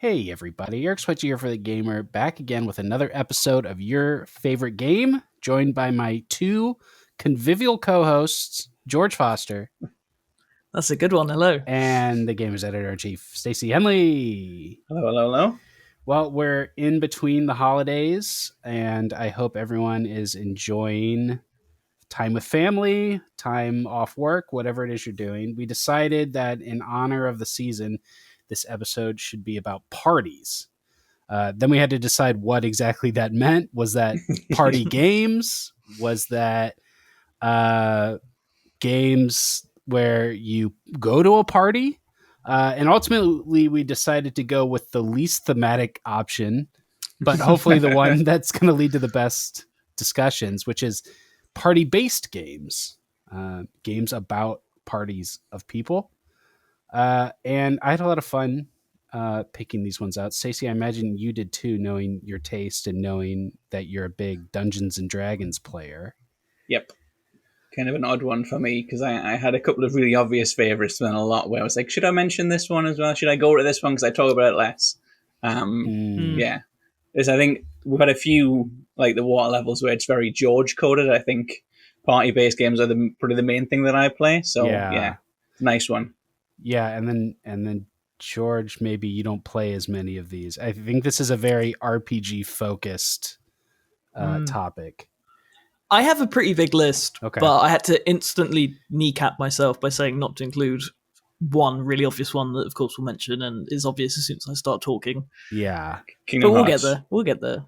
Hey everybody, Eric Switzer here for The Gamer, back again with another episode of your favorite game, joined by my two convivial co-hosts, George Foster. That's a good one, hello. And the game's Editor-in-Chief Stacey Henley. Hello. Well, we're in between the holidays, and I hope everyone is enjoying time with family, time off work, whatever it is you're doing. We decided that in honor of the season, this episode should be about parties. Then we had to decide what exactly that meant. Was that party games? Was that games where you go to a party? And ultimately, we decided to go with the least thematic option, but hopefully the one that's going to lead to the best discussions, which is party-based games. Games about parties of people. And I had a lot of fun picking these ones out. Stacey, I imagine you did too, knowing your taste and knowing that you're a big Dungeons and Dragons player. Yep. Kind of an odd one for me, because I had a couple of really obvious favourites, then a lot where I was like, should I mention this one as well? Should I go to this one because I talk about it less? Yeah. Because I think we've had a few, like the water levels, where it's very George-coded. I think party-based games are probably the main thing that I play. So, yeah nice one. Yeah, and then George, maybe you don't play as many of these. I think this is a very RPG focused topic. I have a pretty big list, Okay. but I had to instantly kneecap myself by saying not to include one really obvious one that, of course, we'll mention and is obvious as soon as I start talking. Yeah. Kingdom but Hearts. We'll get there.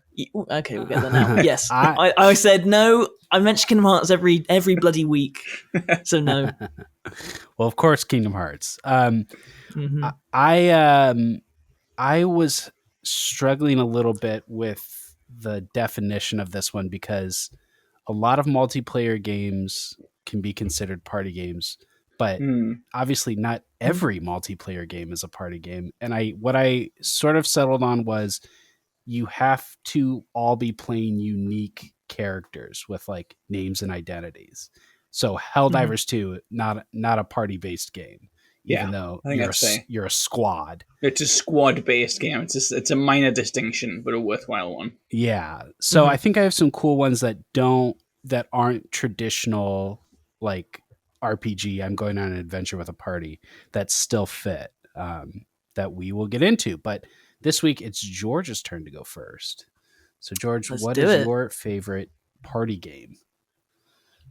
Okay, we'll get there now. Yes. I said no. I mention Kingdom Hearts every bloody week. So no. Well, of course, Kingdom Hearts. I was struggling a little bit with the definition of this one because a lot of multiplayer games can be considered party games, but obviously not every multiplayer game is a party game. And what I sort of settled on was you have to all be playing unique characters with like names and identities. So Helldivers 2, not a party-based game, even though you're a squad. It's a squad-based game. It's a minor distinction, but a worthwhile one. Yeah. So I think I have some cool ones that aren't traditional, like RPG. I'm going on an adventure with a party that still fit, that we will get into. But this week it's George's turn to go first. So George, what is your favorite party game?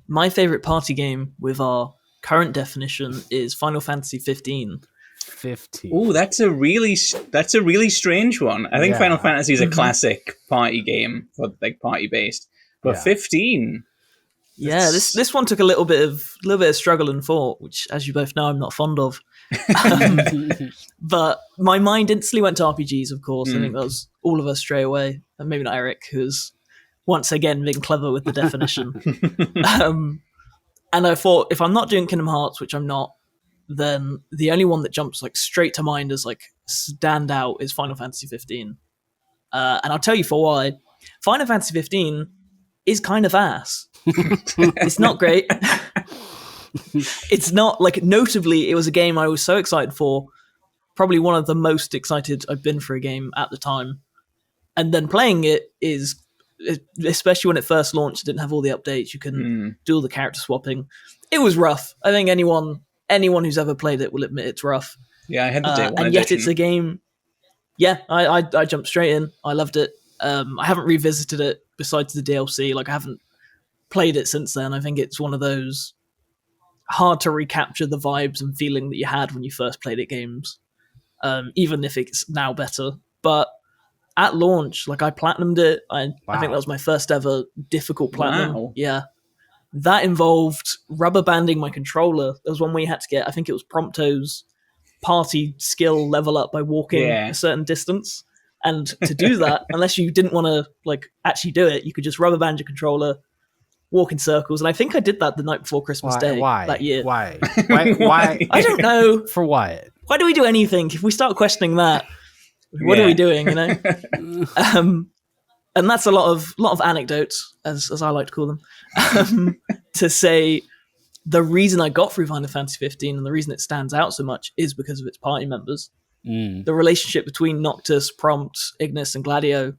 My favorite party game with our current definition is Final Fantasy 15. 15. Oh, that's a really strange one. I think Final Fantasy is a classic party game for like party based, but 15. Yeah, this one took a little bit of struggle and thought, which, as you both know, I'm not fond of. But my mind instantly went to RPGs, of course. I think that was all of us straight away, and maybe not Eric, who's once again being clever with the definition. And I thought, if I'm not doing Kingdom Hearts, which I'm not, then the only one that jumps like straight to mind as like stand out is Final Fantasy 15. And I'll tell you for why. Final Fantasy 15 is kind of ass. It's not great. It's not, like, notably, it was a game I was so excited for. Probably one of the most excited I've been for a game at the time. And then playing it is, especially when it first launched, it didn't have all the updates. You couldn't do all the character swapping. It was rough. I think anyone who's ever played it will admit it's rough. Yeah, I had the day one and edition. yet it's a game. Yeah, I jumped straight in. I loved it. I haven't revisited it besides the DLC. Like, I haven't played it since then. I think it's one of those hard to recapture the vibes and feeling that you had when you first played it games, even if it's now better. But at launch, like, I platinumed it. I think that was my first ever difficult platinum. Wow. Yeah. That involved rubber banding my controller. There was one where you had to get, I think it was Prompto's party skill level up by walking a certain distance. And to do that, unless you didn't want to like actually do it, you could just rubber band your controller, walk in circles. And I think I did that the night before Christmas Day that year. Why? I don't know. For what? Why do we do anything? If we start questioning that, what are we doing, you know? And that's a lot of anecdotes, as I like to call them, to say the reason I got through Final Fantasy 15 and the reason it stands out so much is because of its party members. The relationship between Noctis, Prompt, Ignis, and Gladio,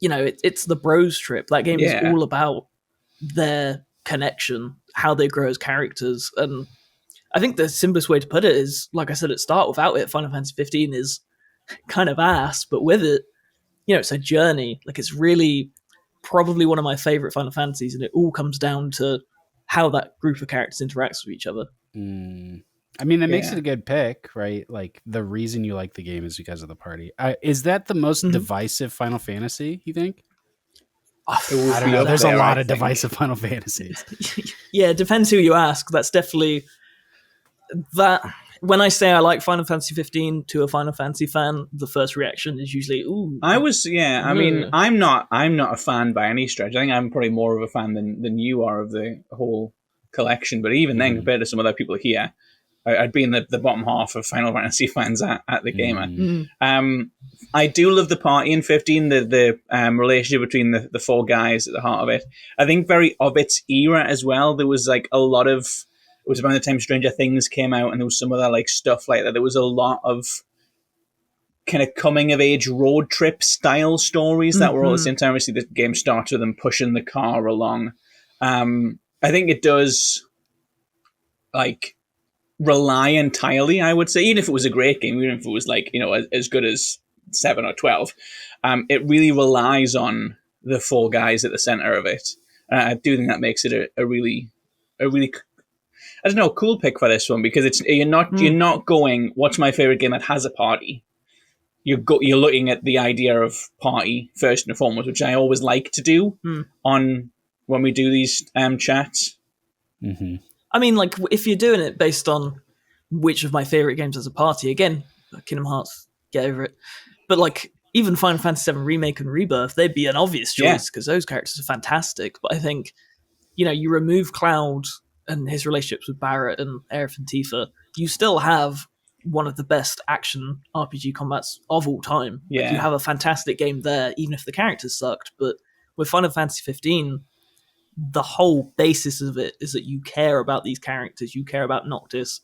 it's the bros trip. That game is all about their connection, how they grow as characters. And I think the simplest way to put it is, like I said at the start, without it, Final Fantasy 15 is kind of ass, but with it, it's a journey. Like, it's really probably one of my favorite Final Fantasies, and it all comes down to how that group of characters interacts with each other. I mean, that makes it a good pick, right? Like, the reason you like the game is because of the party. Is that the most divisive Final Fantasy, you think? I don't know. There's a lot of divisive Final Fantasies. Yeah, it depends who you ask. That's definitely that. When I say I like Final Fantasy 15 to a Final Fantasy fan, the first reaction is usually, ooh. I mean, I'm not a fan by any stretch. I think I'm probably more of a fan than you are of the whole collection. But even then, compared to some other people here, I'd be in the bottom half of Final Fantasy fans at the gamer. I do love the party in 15, the relationship between the four guys at the heart of it. I think very of its era as well. There was like a lot of, it was around the time Stranger Things came out, and there was some other like stuff like that. There was a lot of kind of coming of age road trip style stories that were all at the same time. Obviously, the game starts with them pushing the car along. I think it does like rely entirely, I would say, even if it was a great game, even if it was like, as good as 7 or 12, it really relies on the four guys at the center of it. I do think that makes it a really I don't know, cool pick for this one, because you're not going, what's my favorite game that has a party? You're looking at the idea of party first and foremost, which I always like to do on when we do these chats. I mean, like, if you're doing it based on which of my favorite games as a party, again, Kingdom Hearts, get over it. But like, even Final Fantasy VII Remake and Rebirth, they'd be an obvious choice because those characters are fantastic. But I think, you remove Cloud and his relationships with Barrett and Aerith and Tifa, you still have one of the best action RPG combats of all time. Yeah. Like, you have a fantastic game there, even if the characters sucked. But with Final Fantasy 15, the whole basis of it is that you care about these characters, you care about Noctis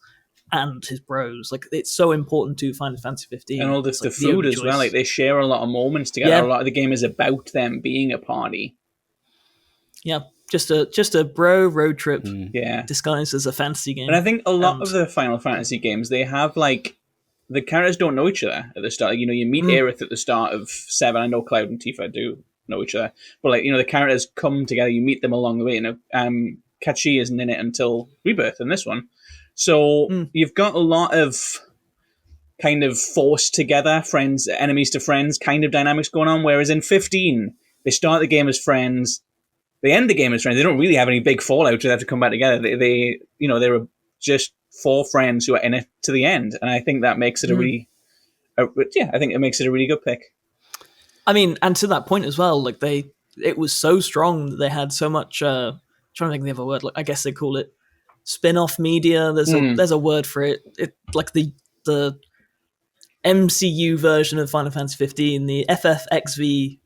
and his bros. Like, it's so important to Final Fantasy 15. And all this, the food as well. Like, they share a lot of moments together. A lot of the game is about them being a party. Yeah. Just a bro road trip, disguised as a fantasy game. And I think a lot of the Final Fantasy games, they have like, the characters don't know each other at the start. Like, you meet Aerith at the start of 7. I know Cloud and Tifa do know each other, but like, the characters come together. You meet them along the way. Kachi isn't in it until Rebirth in this one, so you've got a lot of kind of forced together friends, enemies to friends kind of dynamics going on. Whereas in 15, they start the game as friends. They end the game as friends. They don't really have any big fallout. They have to come back together. They were just 4 friends who are in it to the end, and I think that makes it I think it makes it a really good pick. I mean, and to that point as well, like, it was so strong that they had so much. Trying to think of the other word. Like, I guess they call it spin-off media. There's a word for it. It like the MCU version of Final Fantasy 15, the FFXV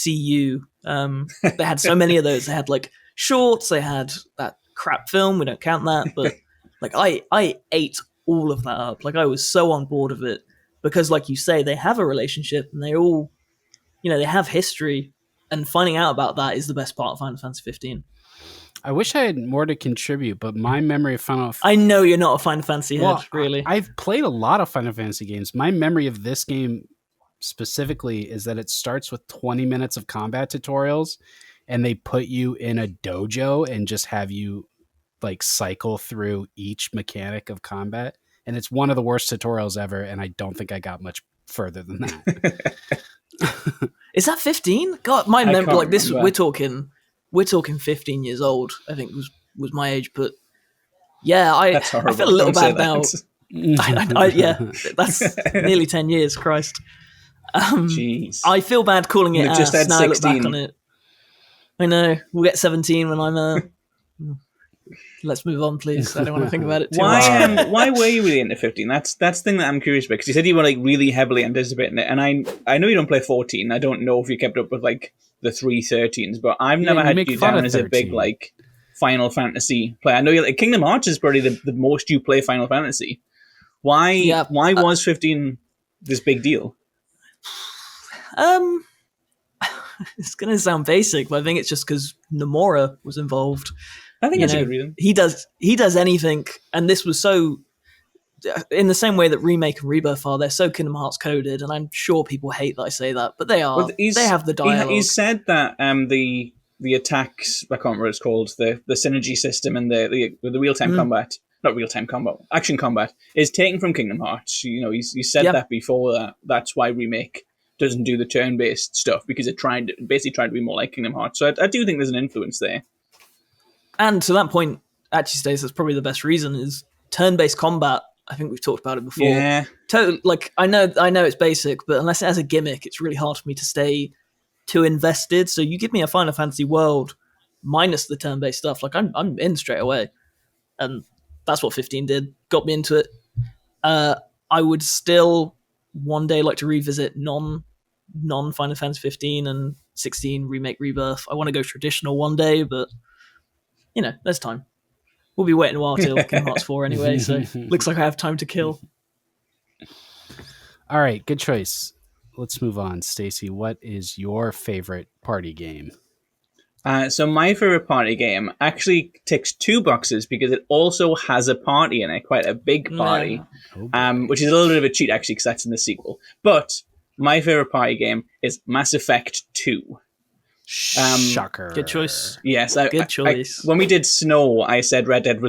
CU. They had so many of those. They had like shorts. They had that crap film. We don't count that, but like I ate all of that up. Like, I was so on board of it because, like you say, they have a relationship and they all, they have history, and finding out about that is the best part of Final Fantasy 15. I wish I had more to contribute, but my memory of Final I know you're not a Final Fantasy head, really. I've played a lot of Final Fantasy games. My memory of this game specifically is that it starts with 20 minutes of combat tutorials, and they put you in a dojo and just have you like cycle through each mechanic of combat. And it's one of the worst tutorials ever, and I don't think I got much further than that. Is that 15? God, my memory, like, this, we're talking 15 years old, I think was my age, but yeah, I feel a little bad now. That's nearly 10 years, Christ. Jeez. I feel bad calling it just had now 16. I look back on it. I know, we'll get 17 when I'm let's move on, please. I don't want to think about it too much. Why were you really into 15? That's the thing that I'm curious about, because you said you were like really heavily anticipating it, and I know you don't play 14. I don't know if you kept up with like the 313s, but I've never had you down as a big like Final Fantasy player. I know you're like Kingdom Hearts is probably the most you play Final Fantasy. Why was 15 this big deal? It's going to sound basic, but I think it's just because Nomura was involved. I think that's a good reason. He does anything, and this was so, in the same way that Remake and Rebirth are, they're so Kingdom Hearts coded, and I'm sure people hate that I say that, but they are. Well, they have the dialogue. He said that the attacks, I can't remember what it's called, the synergy system and the real-time combat, not real-time combat, action combat, is taken from Kingdom Hearts. He said that before, that's why Remake doesn't do the turn-based stuff, because it basically tried to be more like Kingdom Hearts. So I do think there's an influence there. And to that point, actually, Stacey, that's probably the best reason, is turn-based combat. I think we've talked about it before. Yeah. I know it's basic, but unless it has a gimmick, it's really hard for me to stay too invested. So you give me a Final Fantasy world minus the turn-based stuff, like I'm in straight away. And that's what 15 did. Got me into it. I would still one day like to revisit non-Final Fantasy 15 and 16 Remake Rebirth. I want to go traditional one day, but there's time. We'll be waiting a while till Kingdom Hearts 4 anyway, so looks like I have time to kill. All right, good choice. Let's move on. Stacey, what is your favorite party game? So my favorite party game actually ticks 2 boxes because it also has a party in it, quite a big party, which is a little bit of a cheat actually because that's in the sequel. But my favorite party game is Mass Effect 2. Shocker. Good choice. Yes, good choice. When we did Snow, I said Red Dead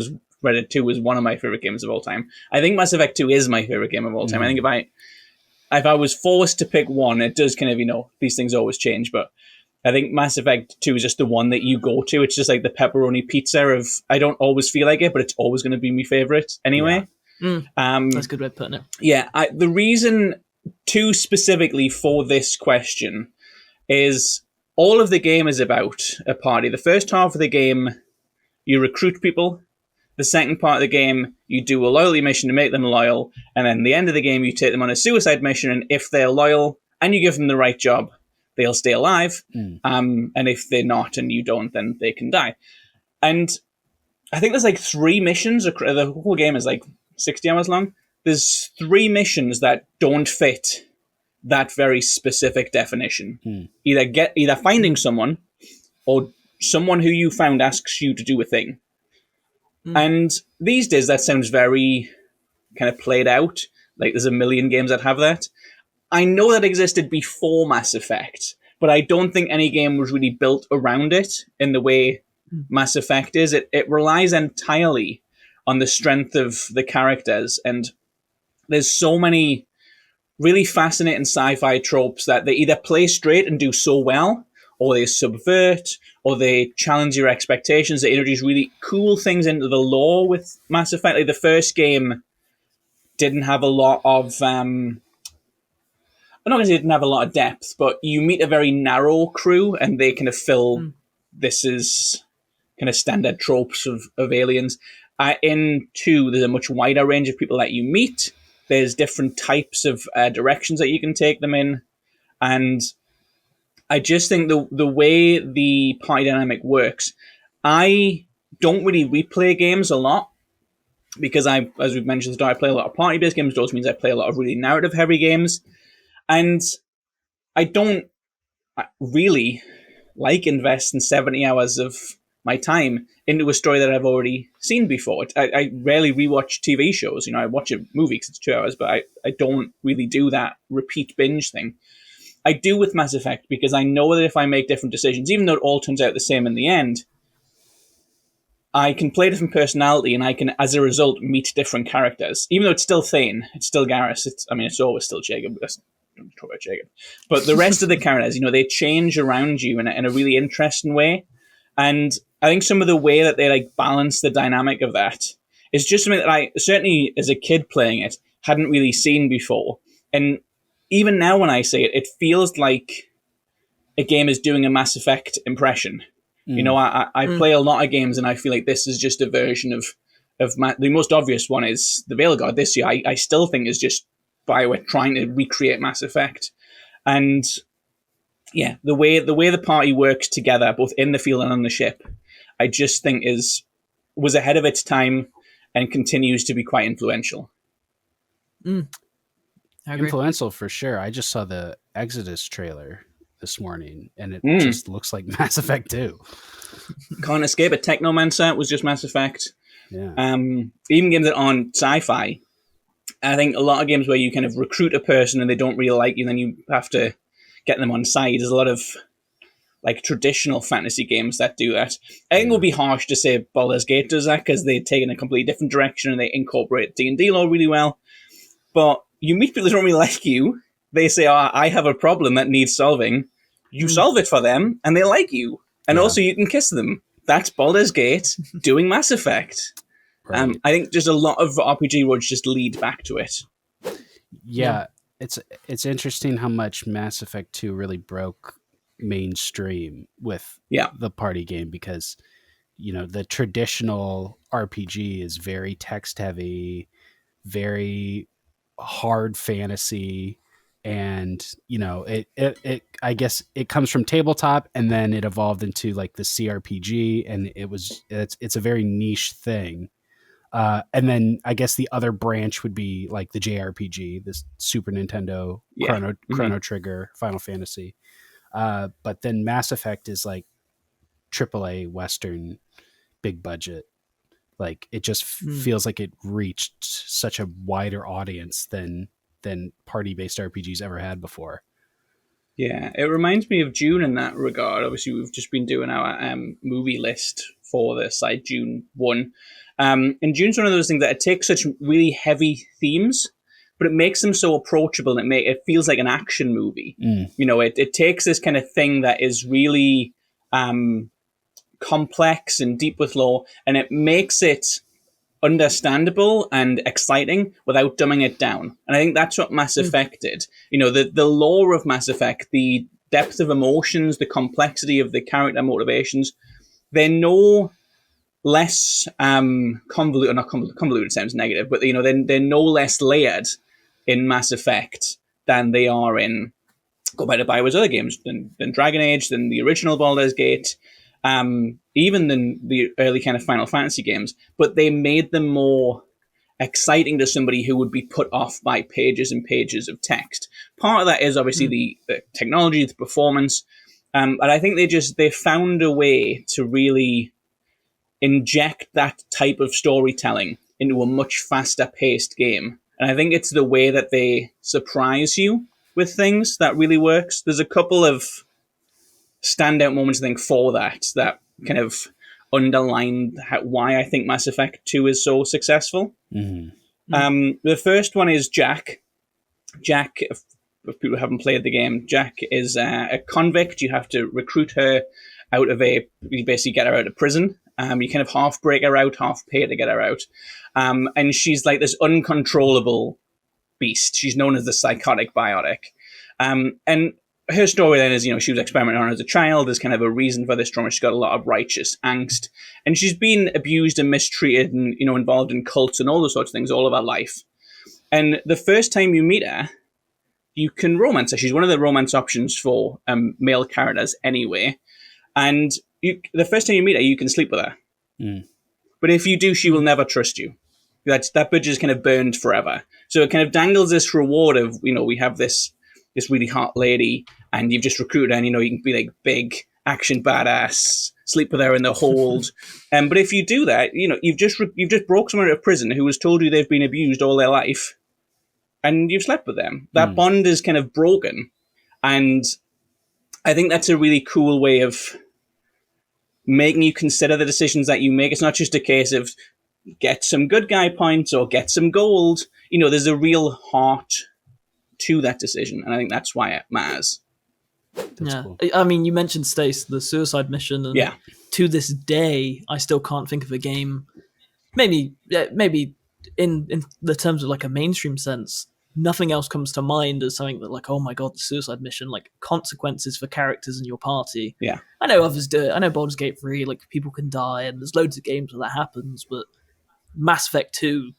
2 was one of my favorite games of all time. I think Mass Effect 2 is my favorite game of all time. I think if I was forced to pick one, it does kind of, these things always change, but I think Mass Effect 2 is just the one that you go to. It's just like the pepperoni pizza of, I don't always feel like it, but it's always going to be my favorite anyway. Yeah. That's a good way of putting it. Yeah, the reason 2 specifically for this question is all of the game is about a party. The first half of the game, you recruit people. The second part of the game, you do a loyalty mission to make them loyal. And then the end of the game, you take them on a suicide mission. And if they're loyal and you give them the right job, they'll stay alive. And if they're not and you don't, then they can die. And I think there's like 3 missions. The whole game is like 60 hours long. There's 3 missions that don't fit that very specific definition. Either finding someone or someone who you found asks you to do a thing. And these days that sounds very kind of played out. Like there's a million games that have that. I know that existed before Mass Effect, but I don't think any game was really built around it in the way Mass Effect is. It relies entirely on the strength of the characters, and there's so many really fascinating sci-fi tropes that they either play straight and do so well, or they subvert, or they challenge your expectations. They introduce really cool things into the lore with Mass Effect. Like the first game didn't have a lot of... I'm not going to say it didn't have a lot of depth, but you meet a very narrow crew, and they kind of fill... This is kind of standard tropes of aliens. In 2, there's a much wider range of people that you meet. There's different types of directions that you can take them in. And I just think the way the party dynamic works, I don't really replay games a lot because as we've mentioned, I play a lot of party-based games. It also means I play a lot of really narrative-heavy games. And I don't really invest in 70 hours of my time into a story that I've already seen before. I rarely rewatch TV shows. I watch a movie because it's 2 hours, but I don't really do that repeat binge thing. I do with Mass Effect because I know that if I make different decisions, even though it all turns out the same in the end, I can play different personality and I can, as a result, meet different characters. Even though it's still Thane, it's still Garrus, it's always still Jacob. Don't talk about Jacob. But the rest of the characters, they change around you in a really interesting way. And I think some of the way that they balance the dynamic of that is just something that I, certainly as a kid playing it, hadn't really seen before. And even now when I say it, it feels like a game is doing a Mass Effect impression. I play a lot of games and I feel like this is just a version of the most obvious one is the Veil Guard this year. I still think is just BioWare trying to recreate Mass Effect. And yeah, the way the party works together, both in the field and on the ship, I just think was ahead of its time and continues to be quite influential. I agree. Influential for sure. I just saw the Exodus trailer this morning, and it just looks like Mass Effect 2. Can't escape it. Technomancer was just Mass Effect. Yeah. Even games that aren't sci-fi. I think a lot of games where you kind of recruit a person and they don't really like you, then you have to get them on side. There's a lot of like traditional fantasy games that do that. I think it would be harsh to say Baldur's Gate does that because they take in a completely different direction and they incorporate D&D lore really well. But you meet people who don't really like you. They say, "Oh, I have a problem that needs solving." You solve it for them, and they like you. And also, you can kiss them. That's Baldur's Gate doing Mass Effect. Right. I think just a lot of RPG roads just lead back to it. Yeah, it's interesting how much Mass Effect 2 really broke mainstream with the party game because, the traditional RPG is very text heavy, very hard fantasy, and it I guess it comes from tabletop and then it evolved into like the CRPG, and it's a very niche thing. And then I guess the other branch would be like the JRPG, this Super Nintendo Chrono Trigger, Final Fantasy. But then Mass Effect is like AAA Western, big budget. Like it just feels like it reached such a wider audience than party-based RPGs ever had before. Yeah, it reminds me of June in that regard. Obviously, we've just been doing our movie list for the site, June 1. And June's one of those things that it takes such really heavy themes, but it makes them so approachable, and it feels like an action movie. It takes this kind of thing that is really complex and deep with lore, and it makes it understandable and exciting without dumbing it down. And I think that's what Mass Effect did. The lore of Mass Effect, the depth of emotions, the complexity of the character motivations, they're no less convoluted. Not convoluted sounds negative, but they're no less layered in Mass Effect than they are in go back to Bioware's other games, than Dragon Age, than the original Baldur's Gate, even than the early kind of Final Fantasy games. But they made them more exciting to somebody who would be put off by pages and pages of text. Part of that is obviously the technology, the performance, but I think they found a way to really inject that type of storytelling into a much faster paced game. And I think it's the way that they surprise you with things that really works. There's a couple of standout moments, I think, for that kind of underline why I think Mass Effect 2 is so successful. The first one is Jack. Jack, if people haven't played the game, Jack is a convict. You have to recruit her you basically get her out of prison. You kind of half break her out, half pay to get her out. And she's like this uncontrollable beast. She's known as the psychotic biotic. And her story then is, she was experimenting on her as a child. There's kind of a reason for this trauma. She's got a lot of righteous angst. And she's been abused and mistreated and, involved in cults and all those sorts of things all of her life. And the first time you meet her, you can romance her. She's one of the romance options for male characters anyway. And the first time you meet her, you can sleep with her. But if you do, she will never trust you. That bridge is kind of burned forever. So it kind of dangles this reward of, we have this really hot lady, and you've just recruited her, and, you can be like big action badass, sleep with her in the hold. But if you do that, you've just broke someone out of prison who has told you they've been abused all their life, and you've slept with them. That bond is kind of broken. And I think that's a really cool way of making you consider the decisions that you make. It's not just a case of get some good guy points or get some gold. There's a real heart to that decision, and I think that's why it matters. Cool. I mean, you mentioned Stace, the suicide mission, and to this day, I still can't think of a game. Maybe in the terms of like a mainstream sense, nothing else comes to mind as something that like, oh my god, the suicide mission, like consequences for characters in your party. Yeah, I know others do it. I know Baldur's Gate 3, like people can die, and there's loads of games where that happens, but Mass Effect 2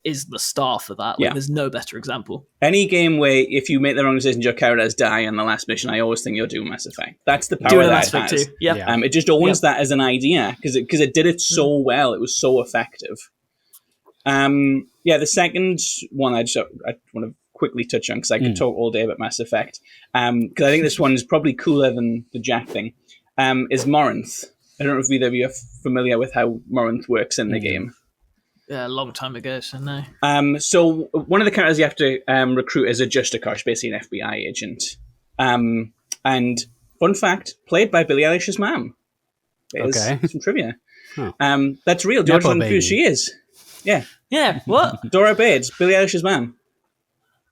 is the star for that. Like, there's no better example. Any game where if you make the wrong decisions, your characters die in the last mission, I always think you're doing Mass Effect. That's the power that it has. It just owns that as an idea because it did it so well. It was so effective. The second one I want to quickly touch on, because I could talk all day about Mass Effect, because I think this one is probably cooler than the Jack thing, is Morinth. I don't know if either of you are familiar with how Morinth works in the game. Yeah, a long time ago, so no. So one of the characters you have to recruit is a Justicar, basically an FBI agent. And fun fact, played by Billie Eilish's mom. There's some trivia. Huh. That's real. George Long Cruz, she is. Yeah. Yeah, what? Dora Bates, Billie Eilish's mom.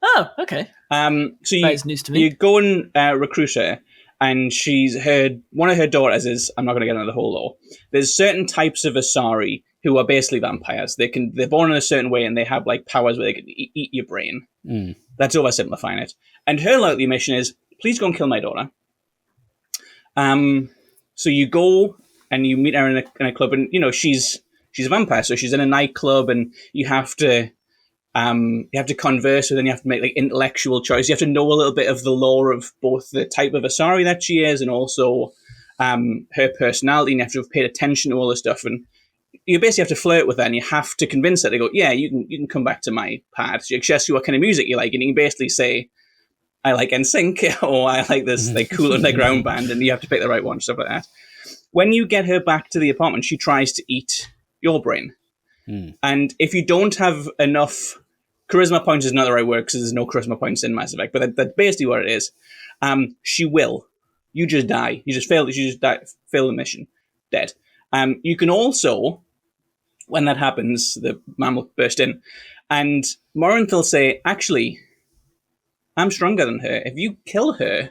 Oh, okay. So that is news to me. You go and recruit her, and one of her daughters is, I'm not going to get into the whole lore. There's certain types of Asari who are basically vampires. They're born in a certain way, and they have like powers where they can eat your brain. That's oversimplifying it. And her likely mission is, please go and kill my daughter. So you go and you meet her in a club, and she's a vampire, so she's in a nightclub, and you have to converse with her, and you have to make like intellectual choice. You have to know a little bit of the lore of both the type of Asari that she is, and also her personality, and you have to have paid attention to all this stuff. And you basically have to flirt with her, and you have to convince her to go, yeah, you can come back to my pad. She asks you what kind of music you like, and you can basically say, I like NSYNC, or I like this like cool underground band, and you have to pick the right one, stuff like that. When you get her back to the apartment, she tries to eat your brain. And if you don't have enough charisma points, is not the right word because there's no charisma points in Mass Effect, but that's basically what it is. She will. You just die. You just fail. You just die, fail the mission. Dead. You can also, when that happens, the man will burst in, and Morinth will say, actually, I'm stronger than her. If you kill her,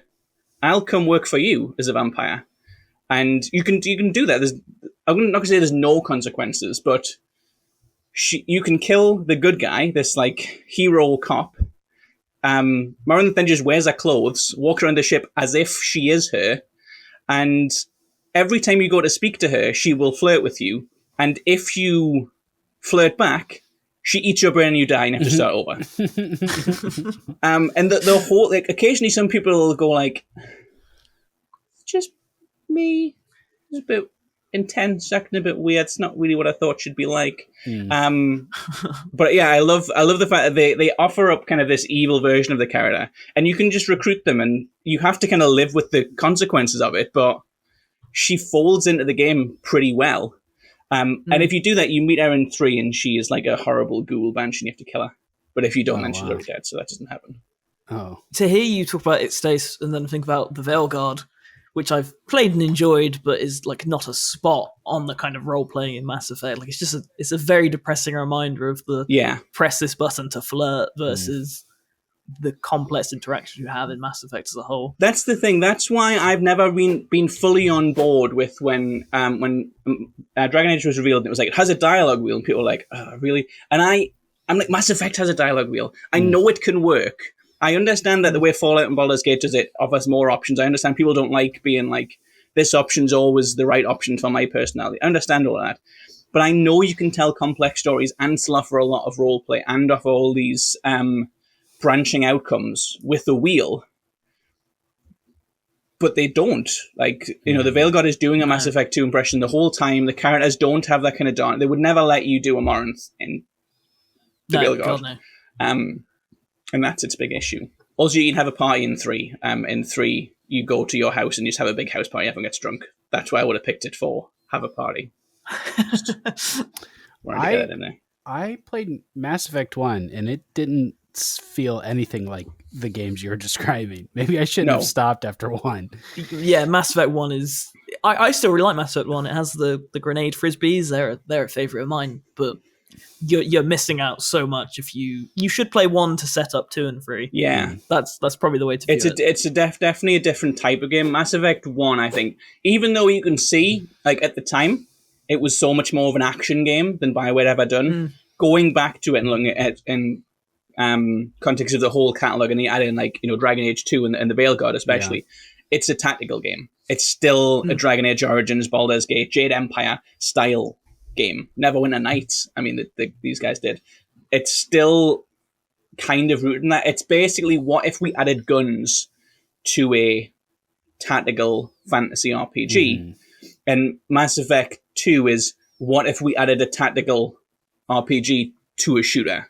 I'll come work for you as a vampire. And you can do that. I'm not going to say there's no consequences, but you can kill the good guy, this like hero cop. Morinth then just wears her clothes, walks around the ship as if she is her, and every time you go to speak to her, she will flirt with you. And if you flirt back, she eats your brain and you die and you have to start over. And the whole, like, occasionally some people will go like, just me. It's a bit intense, acting a bit weird. It's not really what I thought she'd be like. But yeah, I love the fact that they offer up kind of this evil version of the character, and you can just recruit them, and you have to kind of live with the consequences of it. But she folds into the game pretty well. And if you do that, you meet her in 3, and she is like a horrible ghoul banshee, and you have to kill her. But if you don't, then she's already dead, so that doesn't happen. Oh. To hear you talk about it, Stace, and then think about the Veilguard, which I've played and enjoyed, but is like not a spot on the kind of role playing in Mass Effect. Like it's a very depressing reminder of the press this button to flirt versus the complex interactions you have in Mass Effect as a whole. That's the thing. That's why I've never been fully on board with when Dragon Age was revealed. And it was like, it has a dialogue wheel, and people were like, oh, really? And I'm like, Mass Effect has a dialogue wheel. I know it can work. I understand that the way Fallout and Baldur's Gate does it offers more options. I understand people don't like being like, this option's always the right option for my personality. I understand all that. But I know you can tell complex stories and still offer a lot of roleplay and offer all these branching outcomes with the wheel. But they don't. Like, the Veilguard is doing a Mass Effect 2 impression the whole time. The characters don't have that kind of dark. They would never let you do a Morinth in the Veilguard. God, no. And that's its big issue. Also, you can have a party in 3. In 3, you go to your house and you just have a big house party. Everyone gets drunk. That's why I would have picked it for have a party. I played Mass Effect 1, and it didn't feel anything like the games you're describing. Maybe I shouldn't have stopped after 1. Yeah, Mass Effect 1 is... I still really like Mass Effect 1. It has the grenade frisbees. They're a favourite of mine, but... You're missing out so much if you should play 1 to set up 2 and 3. Yeah, that's probably the way to view it. It's definitely a different type of game. Mass Effect 1, I think, even though you can see, like at the time, it was so much more of an action game than BioWare ever done. Going back to it and looking at it in context of the whole catalog, and you add in like Dragon Age 2 and the Veilguard especially, it's a tactical game. It's still a Dragon Age Origins, Baldur's Gate, Jade Empire style game. Neverwinter Nights. I mean, these guys did. It's still kind of rooted in that. It's basically, what if we added guns to a tactical fantasy RPG? And Mass Effect 2 is, what if we added a tactical RPG to a shooter.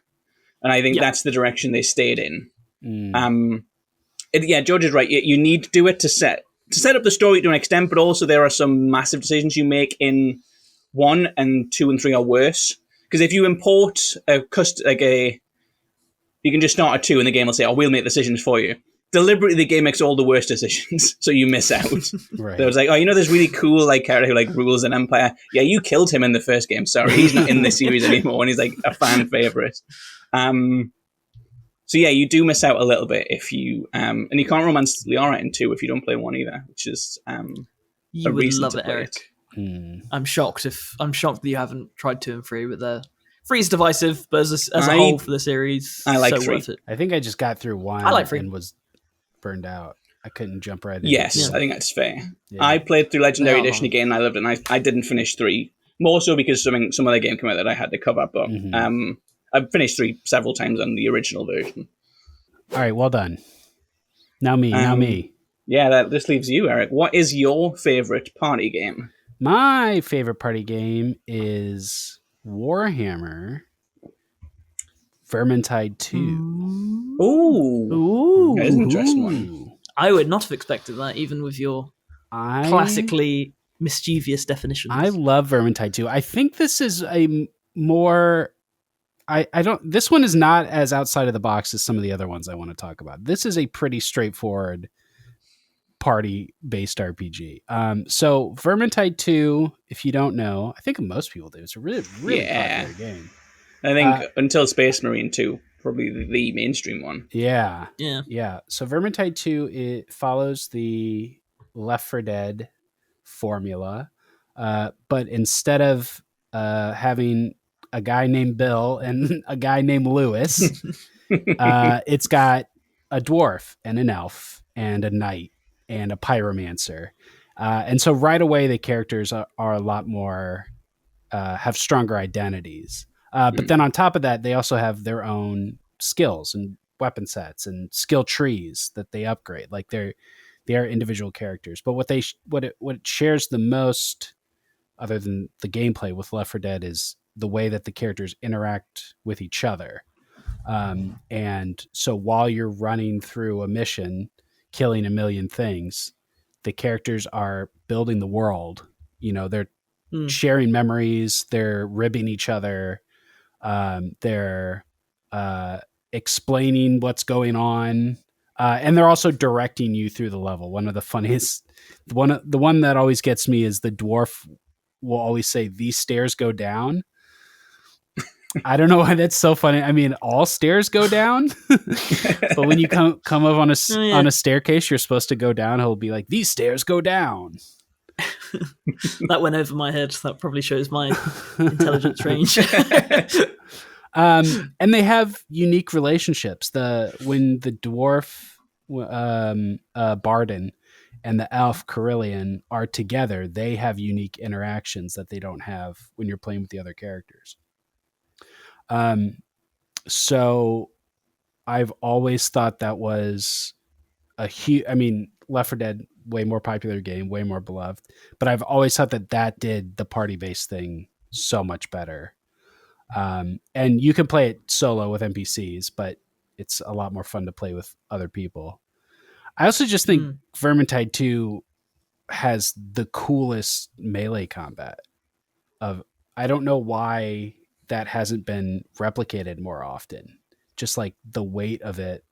And I think that's the direction they stayed in. George is right. You need to do it to set up the story to an extent, but also there are some massive decisions you make in 1 and 2 and 3 are worse. Because if you import you can just start at 2 and the game will say, "Oh, we'll make decisions for you." Deliberately, the game makes all the worst decisions, so you miss out. Right. So it was like, oh, this really cool character who rules an empire. Yeah, you killed him in the first game. Sorry, he's not in this series anymore, and he's a fan favorite. So yeah, you do miss out a little bit if you and you can't romance Liara in 2 if you don't play 1 either, which is you would love it, Eric. Mm. I'm shocked that you haven't tried 2 and 3, but 3 is divisive, but as a whole for the series, I like so 3. Worth it. I think I just got through 1 I like 3. and was burned out. I couldn't jump right in. Yes, I think that's fair. Yeah. I played through Legendary Edition again, and I loved it, and I didn't finish 3. More so because some other game came out that I had to cover, but I've finished 3 several times on the original version. All right, well done. Now me. Yeah, this leaves you, Eric. What is your favorite party game? My favorite party game is Warhammer Vermintide 2. Ooh. That is an interesting one. I would not have expected that, even with your classically mischievous definitions. I love Vermintide 2. I think this is a more... this one is not as outside of the box as some of the other ones I want to talk about. This is a pretty straightforward party-based RPG. So Vermintide 2, if you don't know, I think most people do. It's a really, really popular game. I think until Space Marine 2, probably the mainstream one. Yeah. So Vermintide 2, it follows the Left 4 Dead formula, but instead of having a guy named Bill and a guy named Lewis, it's got a dwarf and an elf and a knight and a pyromancer. And so right away, the characters are a lot more, have stronger identities. But then on top of that, they also have their own skills and weapon sets and skill trees that they upgrade. Like they are individual characters. But what it shares the most, other than the gameplay with Left 4 Dead, is the way that the characters interact with each other. And so while you're running through a mission, killing a million things, the characters are building the world. They're sharing memories, they're ribbing each other, they're explaining what's going on, and they're also directing you through the level. One of the funniest, the one that always gets me is the dwarf will always say, "These stairs go down." I don't know why that's so funny. I mean, all stairs go down, but when you come up on a staircase, you're supposed to go down. He'll be like, "These stairs go down." That went over my head. That probably shows my intelligence range. And they have unique relationships. When the dwarf Barden and the elf Carillion are together, they have unique interactions that they don't have when you're playing with the other characters. So I've always thought that was a huge, Left 4 Dead, way more popular game, way more beloved, but I've always thought that did the party-based thing so much better. And you can play it solo with NPCs, but it's a lot more fun to play with other people. I also just think Vermintide 2 has the coolest melee combat I don't know why that hasn't been replicated more often. Just like the weight of it,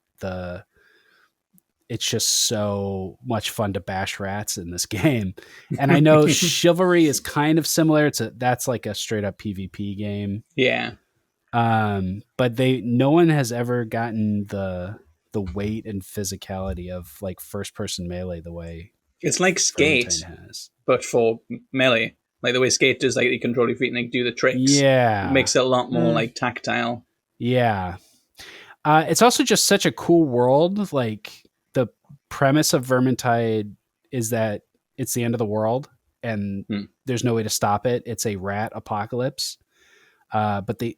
it's just so much fun to bash rats in this game. And I know Chivalry is kind of similar. That's like a straight up PvP game. Yeah. But no one has ever gotten the weight and physicality of like first person melee the way it's like Skate has, but for melee. Like the way Skate does, like you control your feet and do the tricks. Yeah. It makes it a lot more like tactile. Yeah. It's also just such a cool world. Like the premise of Vermintide is that it's the end of the world and there's no way to stop it. It's a rat apocalypse. But that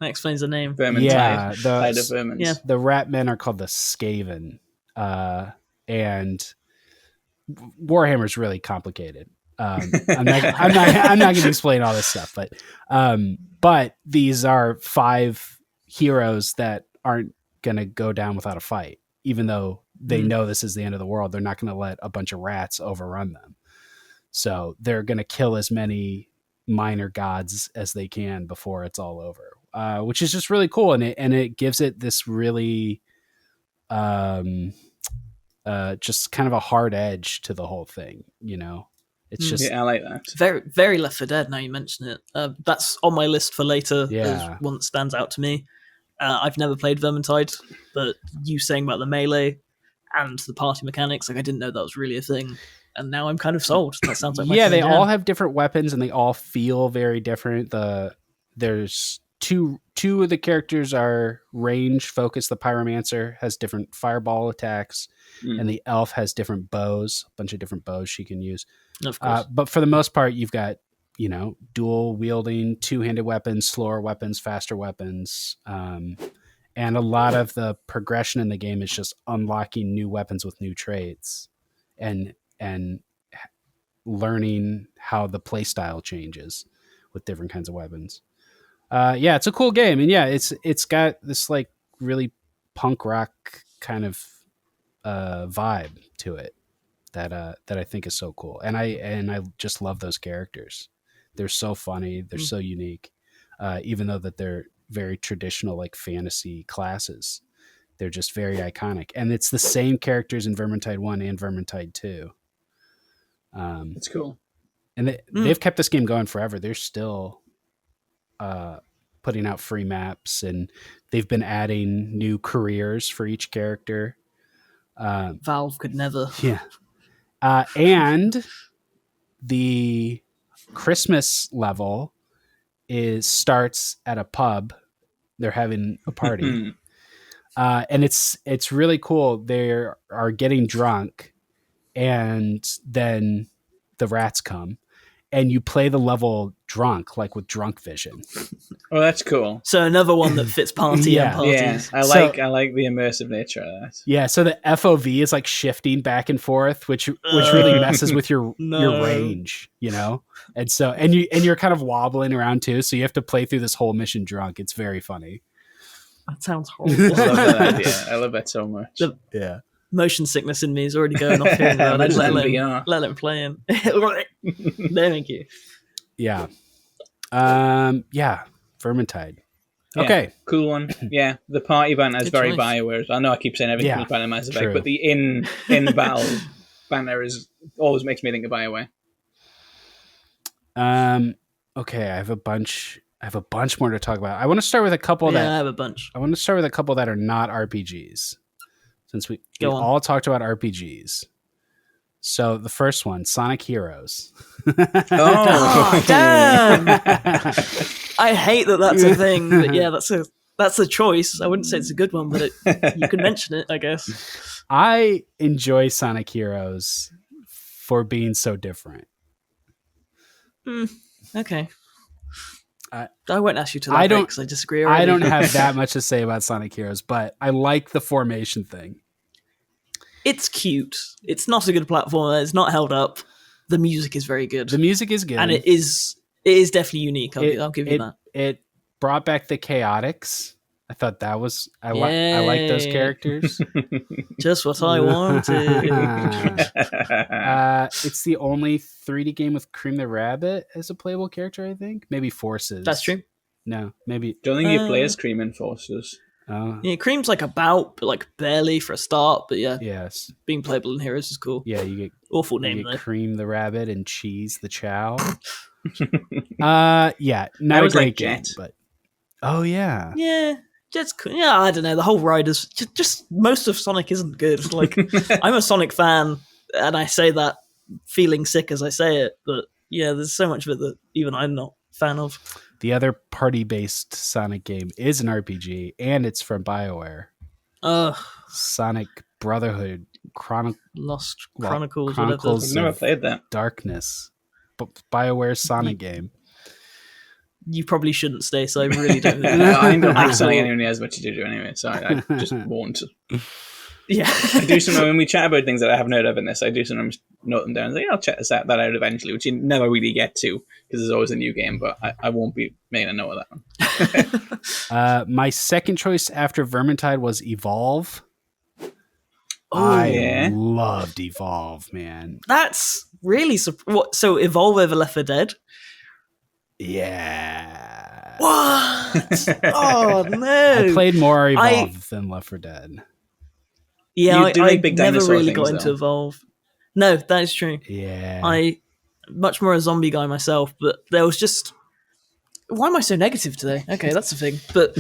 explains the name. Vermintide. Yeah. The rat men are called the Skaven. And Warhammer's really complicated. I'm not going to explain all this stuff, but these are 5 heroes that aren't going to go down without a fight, even though they know this is the end of the world. They're not going to let a bunch of rats overrun them. So they're going to kill as many minor gods as they can before it's all over, which is just really cool. And it gives it this really, just kind of a hard edge to the whole thing, you know? It's just, I like that. Very, very Left 4 Dead. Now you mention it, that's on my list for later. Yeah. As one that stands out to me. I've never played Vermintide, but you saying about the melee and the party mechanics, like I didn't know that was really a thing, and now I'm kind of sold. That sounds like they all have different weapons and they all feel very different. There's two of the characters are range focused. The pyromancer has different fireball attacks, and the elf has different bows, a bunch of different bows she can use. Of course. But for the most part, you've got, you know, dual wielding, 2-handed weapons, slower weapons, faster weapons. And a lot of the progression in the game is just unlocking new weapons with new traits and learning how the play style changes with different kinds of weapons. It's a cool game. And it's got this like really punk rock kind of vibe to it that I think is so cool. And I just love those characters. They're so funny. They're so unique. Even though that they're very traditional, like fantasy classes, they're just very iconic. And it's the same characters in Vermintide 1 and Vermintide 2. It's cool. And they've kept this game going forever. They're still putting out free maps, and they've been adding new careers for each character. Valve could never. Yeah. And the Christmas level starts at a pub. They're having a party. And it's really cool. They are getting drunk, and then the rats come, and you play the level drunk, like with drunk vision. Oh, that's cool. So another one that fits party and parties. Yeah, I like the immersive nature of that. Yeah, so the FOV is like shifting back and forth, which really messes with your range, you know? And so you're kind of wobbling around too, so you have to play through this whole mission drunk. It's very funny. That sounds horrible. I love that idea. I love that so much. Yeah. Motion sickness in me is already going off here. Let him play in. Thank you. Yeah. Vermintide. Yeah, okay. Cool one. Yeah, the party banter is Good very choice. BioWare. I know I keep saying everything is banner Mass Effect, true. but the in battle banner always makes me think of BioWare. Okay, I have a bunch more to talk about. I want to start with a couple I have a bunch. I want to start with a couple that are not RPGs, since we all talked about RPGs. So the first one, Sonic Heroes. Oh, damn! I hate that that's a thing, but yeah, that's a choice. I wouldn't say it's a good one, but you can mention it, I guess. I enjoy Sonic Heroes for being so different. Okay. I won't ask you to that because I disagree already. I don't have that much to say about Sonic Heroes, but I like the formation thing. It's cute. It's not a good platformer. It's not held up. The music is very good. The music is good. And it is definitely unique. I'll give you that. It brought back the Chaotix. I thought that was... I like those characters. Just what I wanted. It's the only 3D game with Cream the Rabbit as a playable character, I think. Maybe Forces. That's true. No, maybe... Don't think you play as Cream in Forces. Yeah, Cream's like but like barely for a start, but yeah. Yes. Being playable in Heroes is cool. Yeah, you get... Awful name, though. Cream the Rabbit and Cheese the Chow. Not a great game, but... Oh, yeah. Yeah. I don't know. The whole ride is just most of Sonic isn't good. Like, I'm a Sonic fan, and I say that feeling sick as I say it. But yeah, there's so much of it that even I'm not a fan of. The other party-based Sonic game is an RPG, and it's from BioWare. Sonic Brotherhood Lost Chronicles. I've never played that. Darkness. BioWare Sonic game. You probably shouldn't stay, so I really don't. I don't like Sonic anyway as much as you do anyway, so I just won't. Yeah. I do sometimes when we chat about things that I haven't heard of in this, I do sometimes note them down and say, I'll check that out eventually, which you never really get to because there's always a new game, but I won't be making a note of that one. My second choice after Vermintide was Evolve. yeah. Loved Evolve, man. That's really so Evolve over Left 4 Dead? Yeah. What? Oh no! I played more Evolve than Left 4 Dead. Yeah, You do I like big never dinosaur really things, got into though. Evolve. No, that is true. Yeah. I much more a zombie guy myself, but there was just why am I so negative today? Okay, that's the thing. But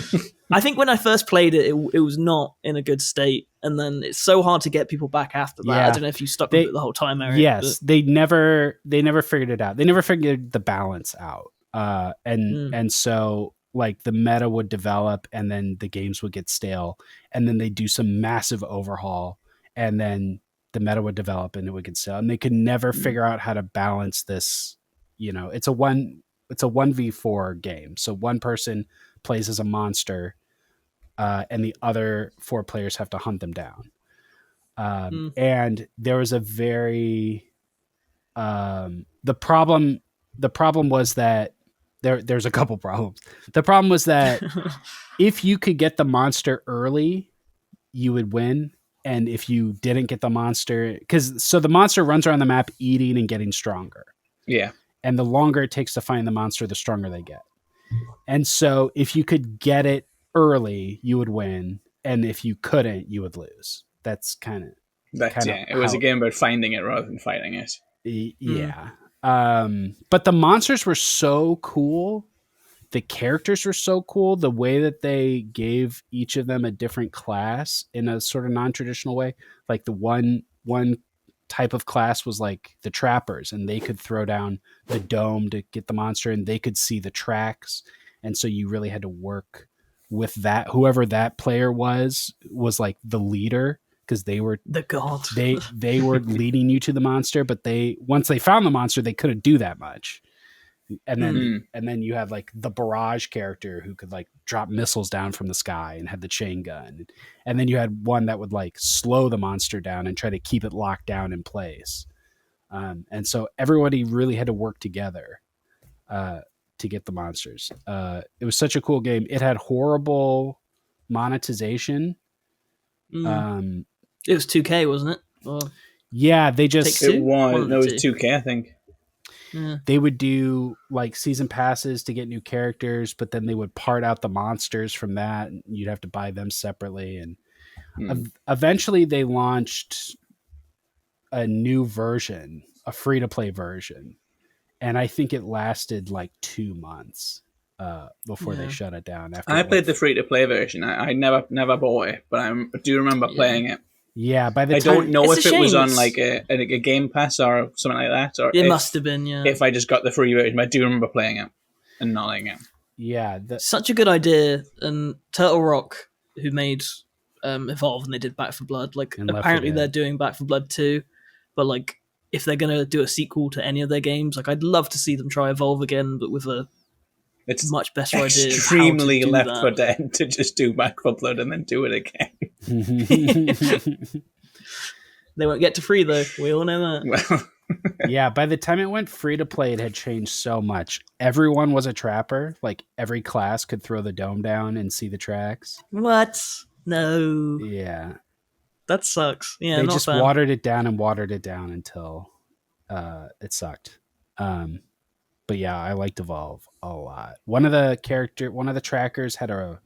I think when I first played it, it was not in a good state, and then it's so hard to get people back after that. Yeah. I don't know if you stuck with it the whole time, Eric. Yes, they never figured it out. They never figured the balance out. And so like the meta would develop and then the games would get stale and then they do some massive overhaul and then the meta would develop and it would get stale and they could never figure out how to balance this. You know, it's a 1v4 game. So one person plays as a monster and the other 4 players have to hunt them down. And there was a very the problem was that there's a couple problems. The problem was that if you could get the monster early, you would win. And if you didn't get the monster, so the monster runs around the map eating and getting stronger. Yeah. And the longer it takes to find the monster, the stronger they get. And so if you could get it early, you would win. And if you couldn't, you would lose. That's kind of... It was a game about finding it rather than fighting it. Yeah. But the monsters were so cool. The characters were so cool. The way that they gave each of them a different class in a sort of non-traditional way. Like the one type of class was like the trappers, and they could throw down the dome to get the monster, and they could see the tracks. And so you really had to work with that. Whoever that player was like the leader. Because they were the god. They were leading you to the monster, but once they found the monster, they couldn't do that much. And then you had like the barrage character who could like drop missiles down from the sky and had the chain gun. And then you had one that would like slow the monster down and try to keep it locked down in place. And so everybody really had to work together to get the monsters. It was such a cool game. It had horrible monetization. It was 2K, wasn't it? Or yeah, they just... It was 2K, I think. Yeah. They would do like season passes to get new characters, but then they would part out the monsters from that, and you'd have to buy them separately. And eventually they launched a new version, a free-to-play version, and I think it lasted like 2 months before they shut it down. After I played the free-to-play version. I never bought it, but I do remember playing it. Yeah, by the I time... don't know if it was on like a Game Pass or something like that. Or it must have been, yeah. If I just got the free version, but I do remember playing it and not liking it. Yeah. Such a good idea. And Turtle Rock, who made Evolve and they did Back 4 Blood, like apparently they're doing Back 4 Blood 2, but like if they're going to do a sequel to any of their games, like I'd love to see them try Evolve again, but with it's much better idea. Extremely Left 4 Dead to just do Back 4 Blood and then do it again. They won't get to free though. We all know that. Well, yeah, by the time it went free to play, it had changed so much. Everyone was a trapper. Like every class could throw the dome down and see the tracks. What? No. Yeah. That sucks. Yeah, they just watered it down until it sucked. But yeah, I liked Evolve a lot. One of the trackers had a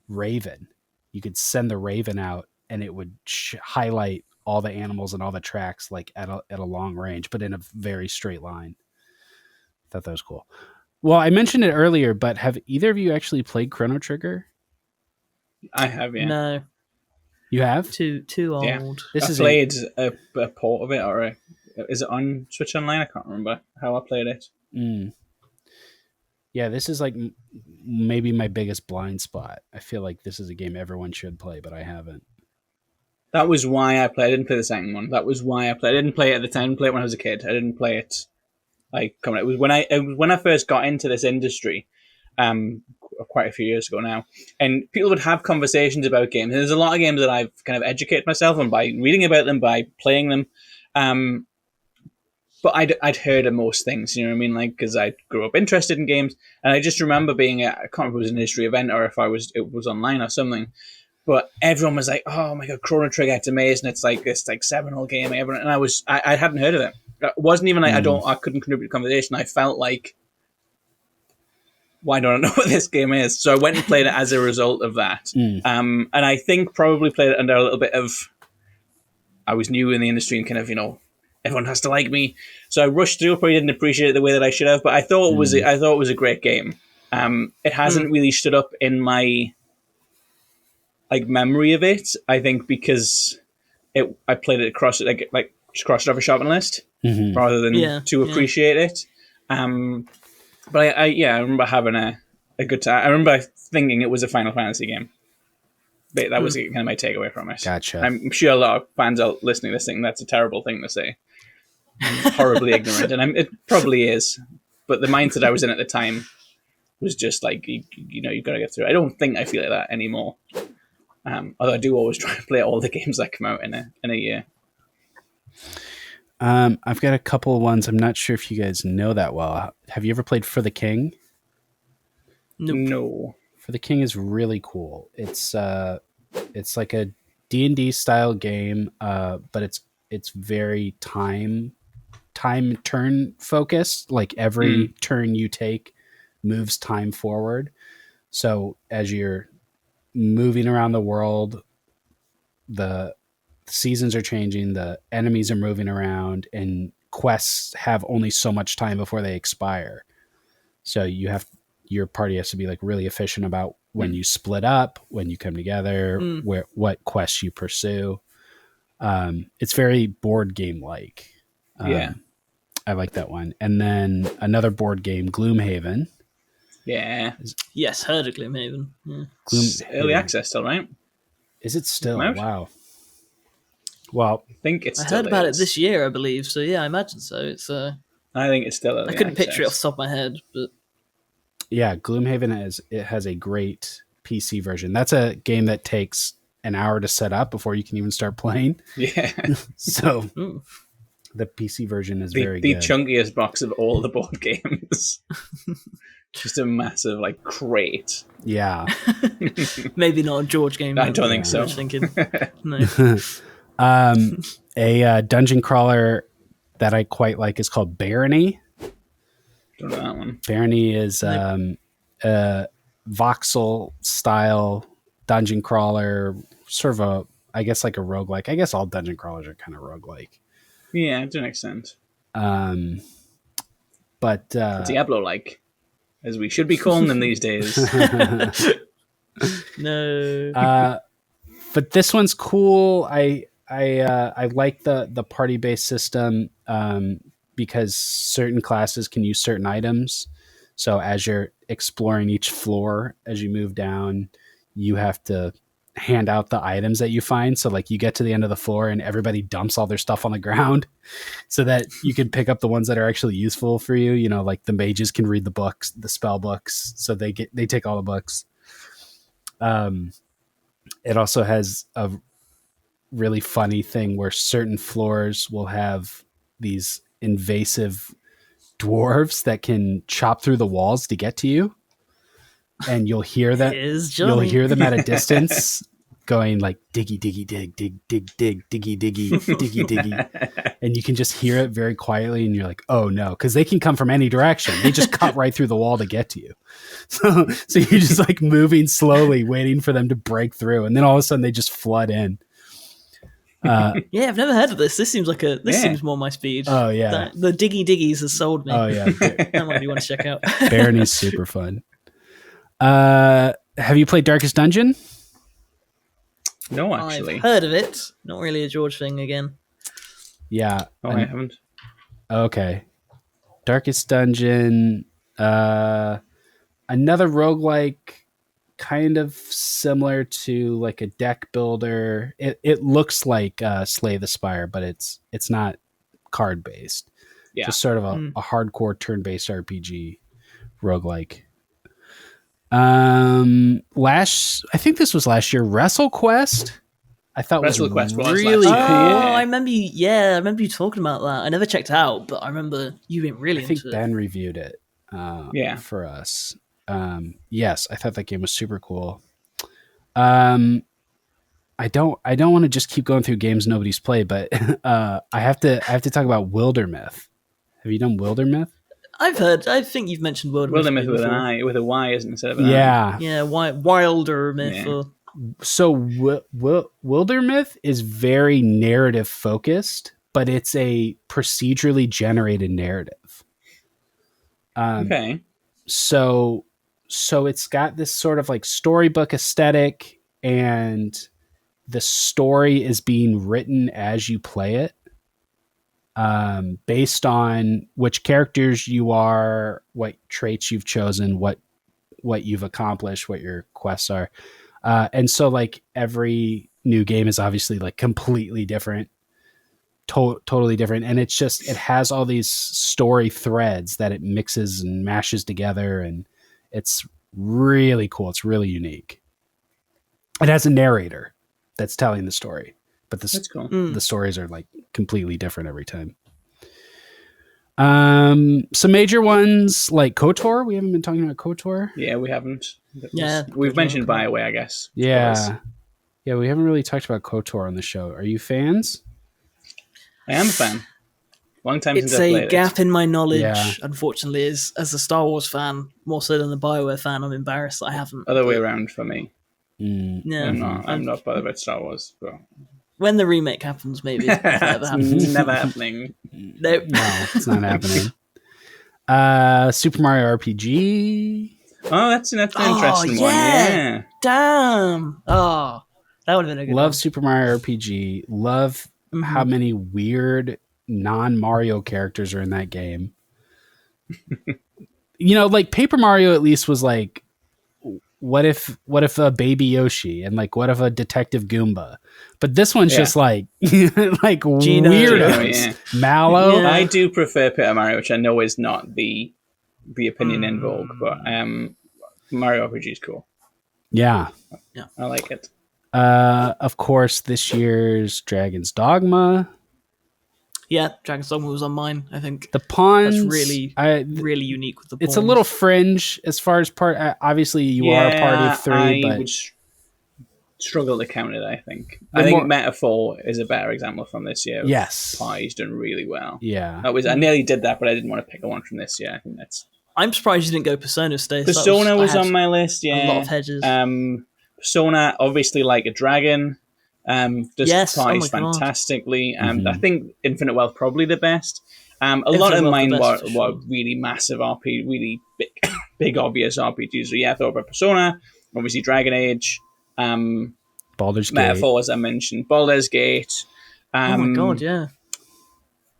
raven. You could send the raven out and it would highlight all the animals and all the tracks like at a long range, but in a very straight line. Thought that was cool. Well, I mentioned it earlier, but have either of you actually played Chrono Trigger? I have, yeah. No. You have? Too old. Yeah. I played a port of it, or is it on Switch Online? I can't remember how I played it. Yeah, this is like maybe my biggest blind spot. I feel like this is a game everyone should play, but I haven't. That was why I played. I didn't play the second one. That was why I played. I didn't play it at the time. I didn't play it when I was a kid. I didn't play it like coming. It was when I first got into this industry. quite a few years ago now, and people would have conversations about games. And there's a lot of games that I've kind of educated myself on by reading about them, by playing them. But I'd heard of most things, you know what I mean? Like, because I grew up interested in games, and I just remember being at, I can't remember if it was an industry event or if it was online or something. But everyone was like, "Oh my god, Chrono Trigger! It's amazing! It's like this like seminal game." And I hadn't heard of it. It wasn't even like I couldn't contribute to the conversation. I felt like, why don't I know what this game is? So I went and played it as a result of that. And I think probably played it under a little bit of, I was new in the industry and kind of, everyone has to like me. So I rushed through, probably didn't appreciate it the way that I should have, but I thought it was a great game. It hasn't really stood up in my memory of it, I think, because I played it across it like just crossed it off a shopping list rather than to appreciate it. But I remember having a good time. I remember thinking it was a Final Fantasy game. But that was kind of my takeaway from it. Gotcha. I'm sure a lot of fans out listening to this thing, that's a terrible thing to say. I'm horribly ignorant, and it probably is. But the mindset I was in at the time was just like, you got to get through it. I don't think I feel like that anymore. Although I do always try to play all the games that come out in a year. I've got a couple of ones. I'm not sure if you guys know that well. Have you ever played For the King? Nope. No. For the King is really cool. It's like a D&D style game, but it's very time turn focused. Like every turn you take moves time forward. So as you're moving around the world, the seasons are changing, the enemies are moving around, and quests have only so much time before they expire. So your party has to be like really efficient about when you split up, when you come together, what quests you pursue. It's very board game like. I like that one. And then another board game, Gloomhaven. Yeah. Yes, heard of Gloomhaven. Yeah. Early access still, right? Is it still? Wow. Well, I think it's. I heard about it this year, I believe. So yeah, I imagine so. It's. I think it's still. I couldn't picture it off the top of my head, but. Yeah, Gloomhaven has a great PC version. That's a game that takes an hour to set up before you can even start playing. Yeah. So the PC version is very good. The chunkiest box of all the board games. Just a massive crate. Yeah. Maybe not a George game. I don't think so. I was thinking. No. A dungeon crawler that I quite like is called Barony. Don't know that one. Barony is a voxel style dungeon crawler, sort of I guess like a roguelike. I guess all dungeon crawlers are kind of roguelike. Yeah, to an extent. But Diablo-like, as we should be calling them these days. No. But this one's cool. I like the party based system because certain classes can use certain items. So as you're exploring each floor, as you move down, you have to hand out the items that you find. So you get to the end of the floor and everybody dumps all their stuff on the ground so that you can pick up the ones that are actually useful for you. The mages can read the books, the spell books. So they take all the books. It also has a really funny thing where certain floors will have these invasive dwarves that can chop through the walls to get to you. And you'll hear that. You'll hear them at a distance going like diggy, diggy, dig, dig, dig, dig, diggy, diggy, diggy, diggy. And you can just hear it very quietly. And you're like, oh no, because they can come from any direction. They just cut right through the wall to get to you. So you're just moving slowly, waiting for them to break through. And then all of a sudden they just flood in. Yeah, I've never heard of this. This seems seems more my speed. Oh yeah. The diggy diggies has sold me. Oh yeah. That might be one to check out. Barony's super fun. Have you played Darkest Dungeon? No, actually. I've heard of it. Not really a George thing again. Yeah. Oh, I haven't. Okay. Darkest Dungeon, another roguelike, kind of similar to like a deck builder. It looks like Slay the Spire, but it's not card based. Yeah. Just sort of a hardcore turn-based RPG roguelike. I think this was last year. WrestleQuest, I thought WrestleQuest was was really last cool. year, Oh, yeah. I remember you talking about that. I never checked it out, but I remember you being really I think into it. Ben reviewed it Yeah. for us. Yes, I thought that game was super cool. I don't want to just keep going through games nobody's played, but I have to talk about Wildermyth. Have you done Wildermyth? I think you've mentioned Wildermyth with an before. I, with a Y instead of an Yeah. Yeah, Wilder Myth. Yeah. So Wildermyth is very narrative focused, but it's a procedurally generated narrative. Okay. So it's got this sort of like storybook aesthetic, and the story is being written as you play it, based on which characters you are, what traits you've chosen, what you've accomplished, what your quests are. And so like every new game is obviously like completely different, totally different. And it's just, it has all these story threads that it mixes and mashes together. And it's really cool. It's really unique. It has a narrator that's telling the story, but That's cool. the stories are like completely different every time. Some major ones like KOTOR. We haven't been talking about KOTOR. Yeah, we haven't. Yeah, We've mentioned BioWare, I guess. Yeah. Yeah, we haven't really talked about KOTOR on the show. Are you fans? I am a fan. Long time It's since I played a gap in my knowledge, Yeah. unfortunately. As a Star Wars fan, more so than the BioWare fan, I'm embarrassed that I haven't. Other way around for me. Yeah, I'm not bothered about Star Wars. But when the remake happens, maybe. If that ever happens. it's never happening. Nope. No, it's not happening. Super Mario RPG. Oh, that's an interesting one. Yeah. Damn. Oh, that would have been a good Love one. Super Mario RPG. Love how many weird non-Mario characters are in that game. Like Paper Mario at least was like, what if a baby Yoshi, and like what if a Detective Goomba? But this one's just like like Gino. weirdos. Yeah. Mallow. Yeah. I do prefer Paper Mario, which I know is not the opinion in vogue, but Mario RPG is cool. Yeah. I like it. Of course, this year's Dragon's Dogma. Yeah, Dragon's Dogma was on mine, I think. The pawns. That's really unique with the pawns. It's a little fringe as far as part. Obviously, you are a party of three, I but would struggle to count it. I think. I think Metaphor is a better example from this year. Yes, Party's done really well. Yeah, I nearly did that, but I didn't want to pick a one from this year. I think that's. I'm surprised you didn't go Persona, Stacey. Persona was on my list. Yeah, a lot of hedges. Persona, obviously, like a dragon. Just parties God. fantastically. I think Infinite Wealth probably the best. A lot of mine were really massive RPG, really big obvious RPGs. So yeah, I thought about Persona, obviously Dragon Age, Baldur's Gate. Metaphor, as I mentioned, Baldur's Gate. Oh my god, yeah.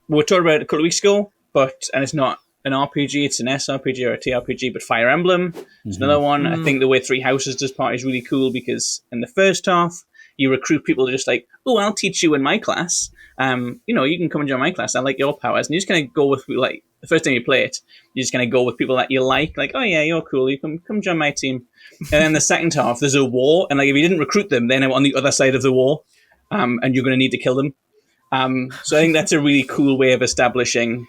We were talking about it a couple of weeks ago, and it's not an RPG, it's an SRPG or a TRPG, but Fire Emblem is another one. I think the way Three Houses does party is really cool because in the first half, you recruit people to just like, oh, I'll teach you in my class. You can come and join my class. I like your powers. And you just kind of go with, like, the first time you play it, you just kind of go with people that you like, oh yeah, you're cool. You come join my team. And then the second half, there's a war. And like, if you didn't recruit them, then they're on the other side of the war. And you're going to need to kill them. So I think that's a really cool way of establishing,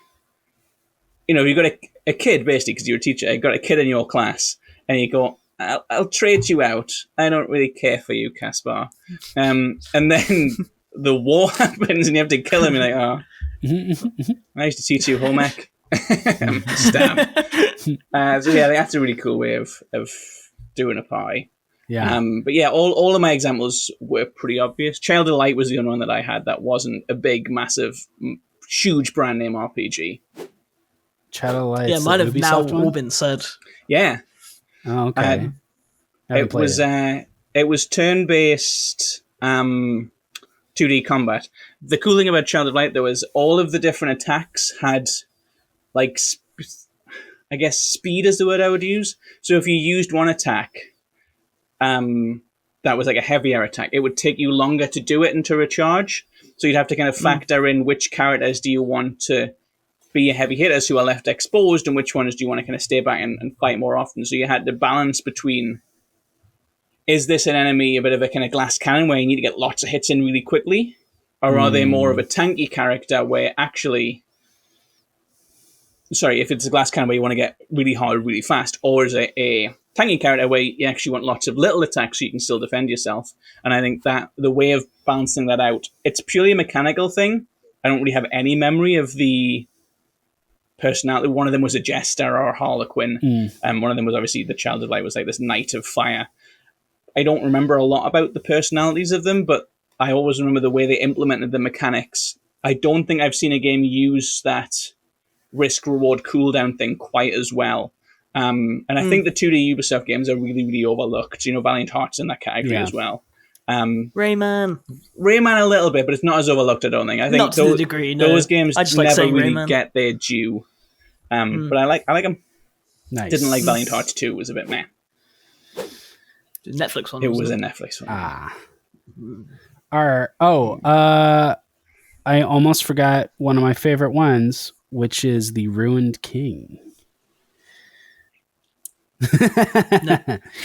you've got a kid, basically, because you're a teacher, you've got a kid in your class, and you go, I'll trade you out. I don't really care for you, Caspar. And then the war happens and you have to kill him. You're like, oh, I used to teach you home ec. Stab. So yeah, that's a really cool way of doing a party. Yeah. But yeah, all of my examples were pretty obvious. Child of Light was the only one that I had that wasn't a big, massive, huge brand name RPG. Child of Light. Yeah, might have now one? all been said. Yeah. Oh, okay. It was turn-based 2D combat. The cool thing about Child of Light, though, is all of the different attacks had, like, I guess speed is the word I would use. So if you used one attack, that was like a heavier attack, it would take you longer to do it and to recharge. So you'd have to kind of factor in which characters do you want to be your heavy hitters who are left exposed, and which ones do you want to kind of stay back and fight more often. So you had to balance between, is this an enemy a bit of a kind of glass cannon where you need to get lots of hits in really quickly? Or are they more of a tanky character where actually... Sorry, if it's a glass cannon where you want to get really hard really fast, or is it a tanky character where you actually want lots of little attacks so you can still defend yourself? And I think that the way of balancing that out, it's purely a mechanical thing. I don't really have any memory of the personality. One of them was a jester or a harlequin, and one of them was obviously the Child of Light, was like this knight of fire. I don't remember a lot about the personalities of them, but I always remember the way they implemented the mechanics. I don't think I've seen a game use that risk-reward cooldown thing quite as well. And I think the 2D Ubisoft games are really, really overlooked. You know, Valiant Heart's in that category as well. Rayman a little bit, but it's not as overlooked, I don't think. I think not to the degree, no. Those games I just never like really Rayman. get their due. But I like them. Nice. Didn't like Valiant Hearts 2. It was a bit meh. The Netflix one. It was a Netflix one. I almost forgot one of my favorite ones, which is The Ruined King.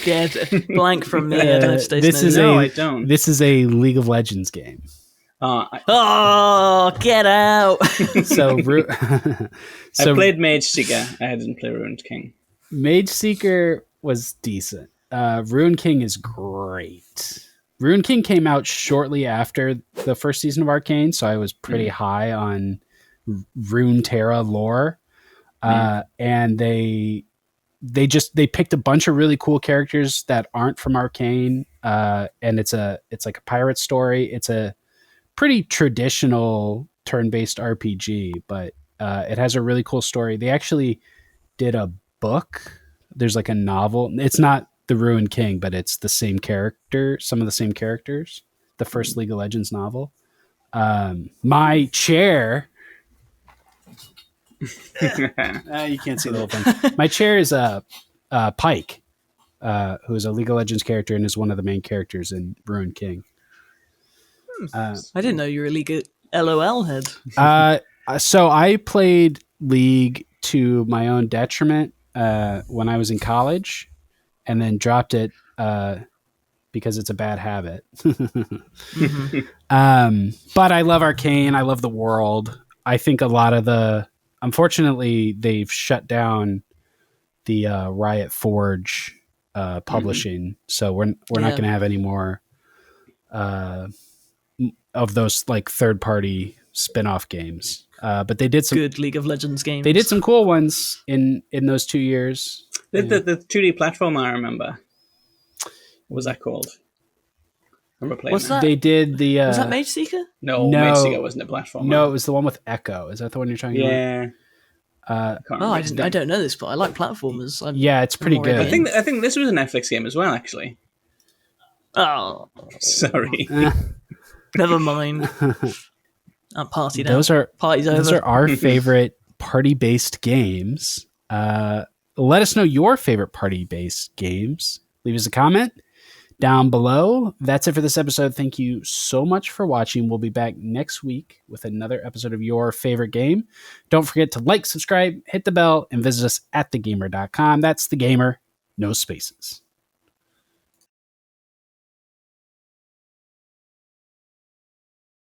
Dead blank from me. I don't I don't. This is a League of Legends game. Get out! I played Mage Seeker. I didn't play Ruined King. Mage Seeker was decent. Ruined King is great. Ruined King came out shortly after the first season of Arcane, so I was pretty high on Runeterra lore. And they picked a bunch of really cool characters that aren't from Arcane. And it's like a pirate story. It's a pretty traditional turn-based RPG, but it has a really cool story. They actually did a book. There's like a novel. It's not The Ruined King, but it's the same character, some of the same characters. The first League of Legends novel. My chair... you can't see the whole thing. My chair is Pike, who is a League of Legends character and is one of the main characters in Ruined King. I didn't know you were a League of LOL head. So I played League to my own detriment when I was in college, and then dropped it because it's a bad habit. But I love Arcane. I love the world. I think a lot of unfortunately, they've shut down the Riot Forge publishing, so we're not going to have any more of those like third-party spin-off games. But they did some good League of Legends games. They did some cool ones in those 2 years. The 2D platform, I remember. What was that called? I remember playing that. They did the... was that Mage Seeker? No, Mage Seeker wasn't a platform. No, it was the one with Echo. Is that the one you're talking about? Yeah. I don't know this, but I like platformers. It's pretty good. I think this was a Netflix game as well, actually. Oh. Sorry. Never mind. I'm partied out. Party's over. Those are our favorite party-based games. Let us know your favorite party-based games. Leave us a comment down below. That's it for this episode. Thank you so much for watching. We'll be back next week with another episode of your favorite game. Don't forget to like, subscribe, hit the bell, and visit us at thegamer.com. That's The Gamer, no spaces.